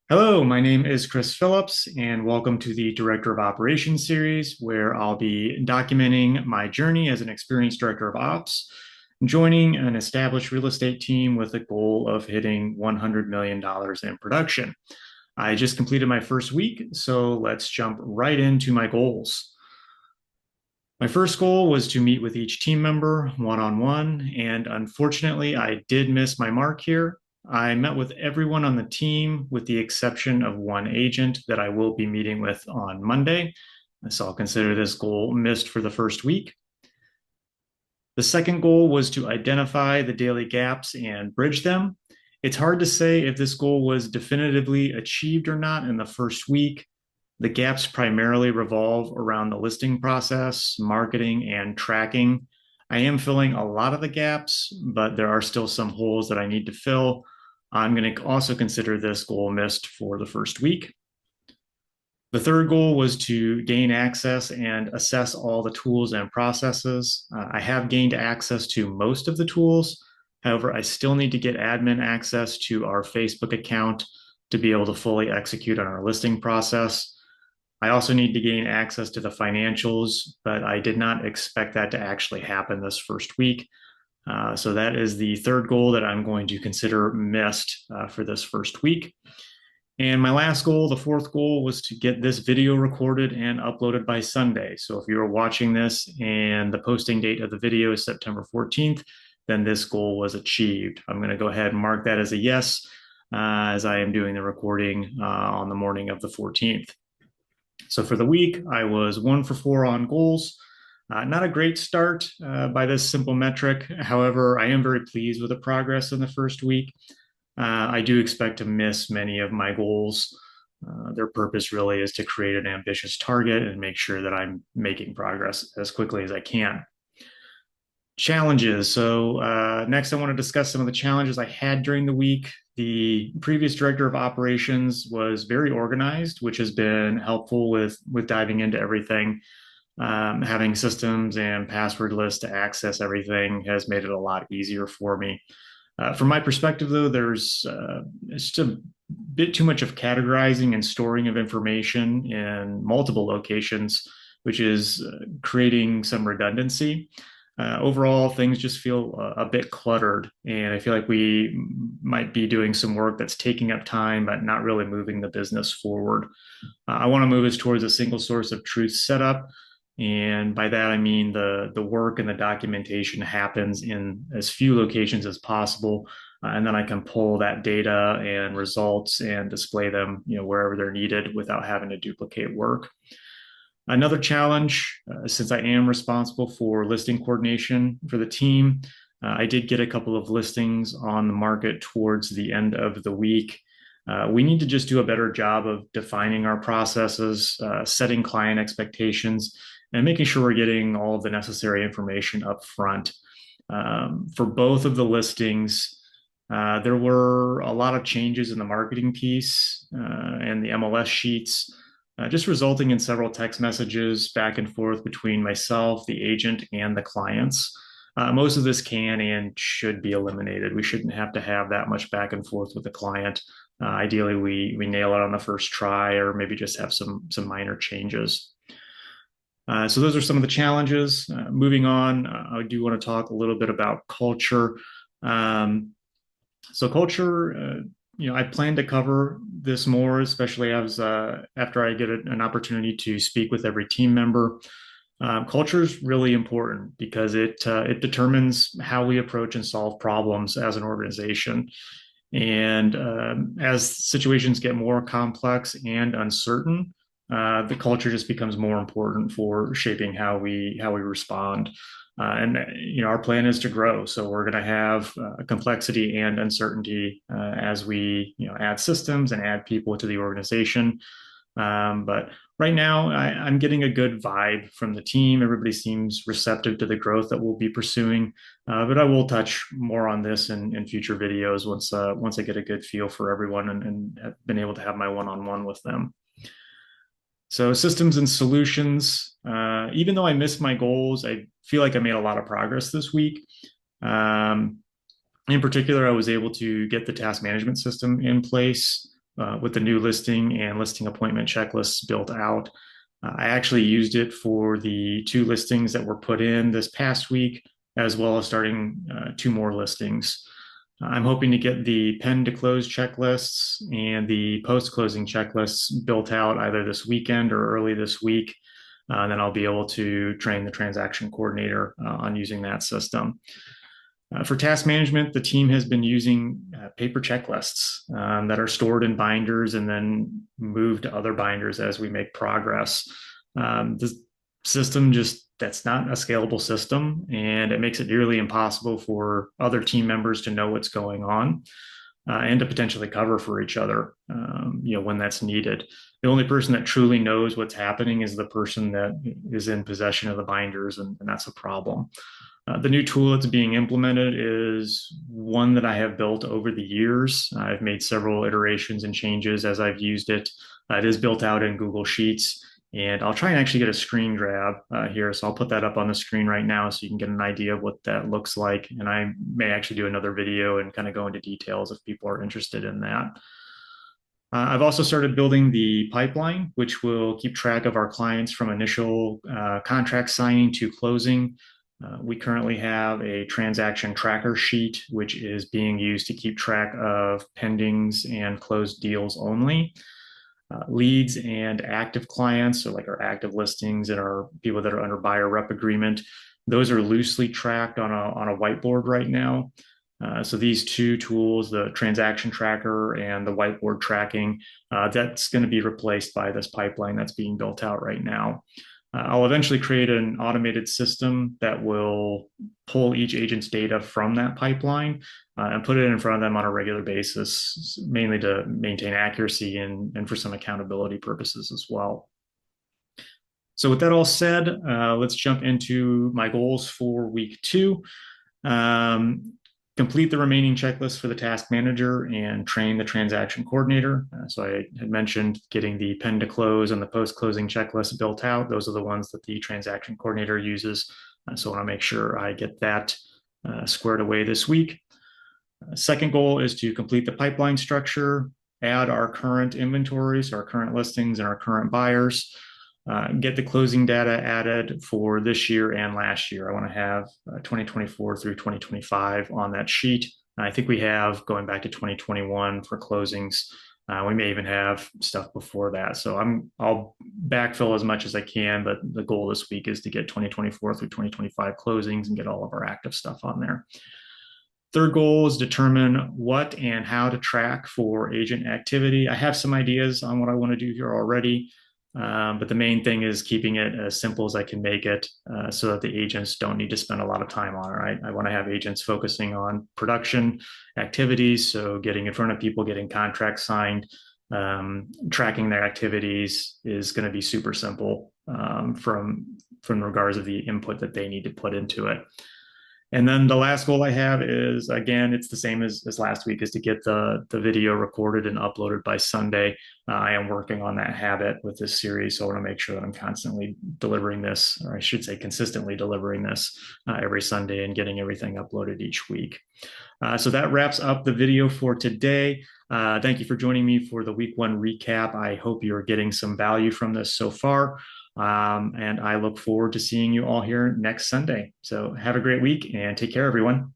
Hello, my name is Chris Phillips, and welcome to the Director of Operations series, where I'll be documenting my journey as an experienced Director of Ops, joining an established real estate team with a goal of hitting $100 million in production. I just completed my first week, so let's jump right into my goals. My first goal was to meet with each team member one-on-one, and unfortunately, I did miss my mark here. I met with everyone on the team with the exception of one agent that I will be meeting with on Monday. So I'll consider this goal missed for the first week. The second goal was to identify the daily gaps and bridge them. It's hard to say if this goal was definitively achieved or not in the first week. The gaps primarily revolve around the listing process, marketing, and tracking. I am filling a lot of the gaps, but there are still some holes that I need to fill. I'm going to also consider this goal missed for the first week. The third goal was to gain access and assess all the tools and processes. I have gained access to most of the tools. However, I still need to get admin access to our Facebook account to be able to fully execute on our listing process. I also need to gain access to the financials, but I did not expect that to actually happen this first week. So that is the third goal that I'm going to consider missed for this first week. And my last goal, the fourth goal, was to get this video recorded and uploaded by Sunday. So if you're watching this and the posting date of the video is September 14th, then this goal was achieved. I'm going to go ahead and mark that as a yes, as I am doing the recording on the morning of the 14th. So for the week, I was 1 for 4 on goals. Not a great start by this simple metric. However, I am very pleased with the progress in the first week. I do expect to miss many of my goals. Their purpose really is to create an ambitious target and make sure that I'm making progress as quickly as I can. Challenges. So next, I want to discuss some of the challenges I had during the week. The previous director of operations was very organized, which has been helpful with diving into everything. Having systems and password lists to access everything has made it a lot easier for me. From my perspective, though, there's just a bit too much of categorizing and storing of information in multiple locations, which is creating some redundancy. Overall, things just feel a bit cluttered, and I feel like we might be doing some work that's taking up time, but not really moving the business forward. I want to move us towards a single source of truth setup. And by that, I mean the work and the documentation happens in as few locations as possible. And then I can pull that data and results and display them, wherever they're needed without having to duplicate work. Another challenge, since I am responsible for listing coordination for the team, I did get a couple of listings on the market towards the end of the week. We need to just do a better job of defining our processes, setting client expectations, and making sure we're getting all of the necessary information up front. For both of the listings, there were a lot of changes in the marketing piece and the MLS sheets, just resulting in several text messages back and forth between myself, the agent, and the clients. Most of this can and should be eliminated. We shouldn't have to have that much back and forth with the client. Ideally, we nail it on the first try, or maybe just have some minor changes. So those are some of the challenges. Moving on, I do want to talk a little bit about culture. So culture, I plan to cover this more, especially as after I get an opportunity to speak with every team member. Culture is really important because it determines how we approach and solve problems as an organization. And as situations get more complex and uncertain, the culture just becomes more important for shaping how we respond. And our plan is to grow, so we're going to have complexity and uncertainty as we add systems and add people to the organization. But right now, I'm getting a good vibe from the team. Everybody seems receptive to the growth that we'll be pursuing. But I will touch more on this in future videos once I get a good feel for everyone and have been able to have my one-on-one with them. So systems and solutions, even though I missed my goals, I feel like I made a lot of progress this week. In particular, I was able to get the task management system in place. with the new listing and listing appointment checklists built out. I actually used it for the 2 listings that were put in this past week, as well as starting 2 more listings. I'm hoping to get the pen to close checklists and the post closing checklists built out either this weekend or early this week. Then I'll be able to train the transaction coordinator on using that system. For task management, the team has been using paper checklists that are stored in binders and then moved to other binders as we make progress. The system that's not a scalable system, and it makes it nearly impossible for other team members to know what's going on and to potentially cover for each other, when that's needed. The only person that truly knows what's happening is the person that is in possession of the binders, and that's a problem. The new tool that's being implemented is one that I have built over the years. I've made several iterations and changes as I've used it. It is built out in Google Sheets, and I'll try and actually get a screen grab here. So I'll put that up on the screen right now so you can get an idea of what that looks like. And I may actually do another video and kind of go into details if people are interested in that. I've also started building the pipeline, which will keep track of our clients from initial contract signing to closing. We currently have a transaction tracker sheet, which is being used to keep track of pendings and closed deals only. Leads and active clients, so like our active listings and our people that are under buyer rep agreement, those are loosely tracked on a whiteboard right now. So these 2 tools, the transaction tracker and the whiteboard tracking, that's going to be replaced by this pipeline that's being built out right now. I'll eventually create an automated system that will pull each agent's data from that pipeline and put it in front of them on a regular basis, mainly to maintain accuracy and for some accountability purposes as well. So with that all said, let's jump into my goals for week 2. Complete the remaining checklists for the task manager and train the transaction coordinator. So I had mentioned getting the pen to close and the post-closing checklist built out. Those are the ones that the transaction coordinator uses. So I want to make sure I get that squared away this week. Second goal is to complete the pipeline structure, add our current inventories, our current listings, and our current buyers. Get the closing data added for this year and last year. I want to have 2024 through 2025 on that sheet. I think we have going back to 2021 for closings. We may even have stuff before that. So I'll backfill as much as I can, but the goal this week is to get 2024 through 2025 closings and get all of our active stuff on there. Third goal is determine what and how to track for agent activity. I have some ideas on what I want to do here already. But the main thing is keeping it as simple as I can make it so that the agents don't need to spend a lot of time on it, right? I want to have agents focusing on production activities. So getting in front of people, getting contracts signed, tracking their activities is going to be super simple from regards of the input that they need to put into it. And then the last goal I have is, again, it's the same as last week, is to get the video recorded and uploaded by Sunday. I am working on that habit with this series, so I want to make sure that I'm constantly delivering this, or I should say consistently delivering this every Sunday and getting everything uploaded each week. So that wraps up the video for today. Thank you for joining me for the week 1 recap. I hope you're getting some value from this so far. And I look forward to seeing you all here next Sunday. So have a great week and take care, everyone.